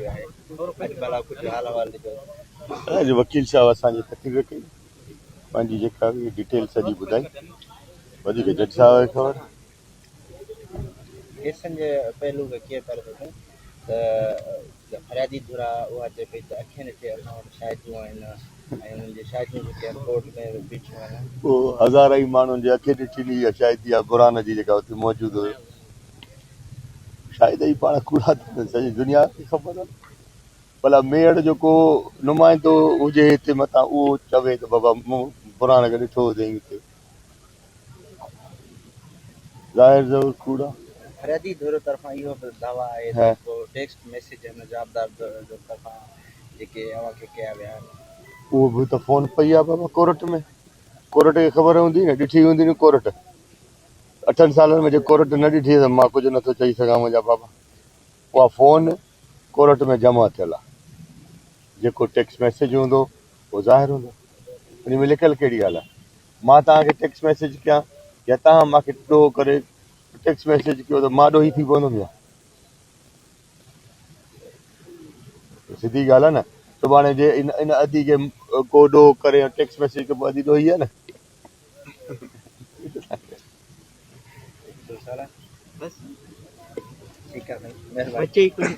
अॼु कुझु हाल अहिवाल ॾिजो। अॼु वकील साहब असांजी तकरीर कई, पंहिंजी जेका बि डिटेल सॼी ॿुधाई, वधीक जज साहब खे ख़बर। केसनि जे पहलू खे कीअं करे सघूं त फरियादी धुरा उहा चए पई त अखियुनि ते असां वटि शाहिदियूं आहिनि ऐं उन्हनि जी शाहिदियूं जेके कोर्ट में बीठियूं आहिनि। उहो हज़ार ई माण्हुनि जे अखि ॾिठी आहे शायदि इहा क़ुरान जी जेका हुते मौजूदु हुयो। शायदि ई पाण कूड़ा सॼी दुनिया खे ख़बर आहे। भला मेड़ जो को नुमाइंदो हुजे हिते मथां उहो चवे त बाबा मूं क़ुरान खे ॾिठो हुजे हिते, ज़ाहिर ज़रूर कूड़ा। फरियादी धुर तरफ़ां इहो बि दावा आहे है त को टेक्स्ट मैसेज हिन जवाबदार जो तरफ़ां जेके अव्हांखे कया विया आहिनि, उहो बि त फ़ोन पई आहे बाबा कोर्ट में। कोर्ट खे ख़बर हूंदी न, ॾिठी हूंदी न कोर्ट। 8 सालनि में जे कोर्ट न ॾिठी त मां कुझु नथो चई सघां मुंहिंजा बाबा। उहा फ़ोन कोर्ट में जमा थियल आहे, जेको टेक्स्ट मैसेज हूंदो उहो ज़ाहिर हूंदो, उन में लिखियलु कहिड़ी ॻाल्हि आहे। मां तव्हांखे टेक्स्ट मैसेज कयां या तव्हां मूंखे ॾोह करे टेक्स्ट मैसेज कयो त मां ॾोही थी पवंदुमि या? सिधी ॻाल्हि आहे न। सुभाणे जे इन अदी खे को ॾोह करे टेक्स्ट मैसेज कयो अदी ॾोही आहे न। बस ठीकु आहे, महिरबानी।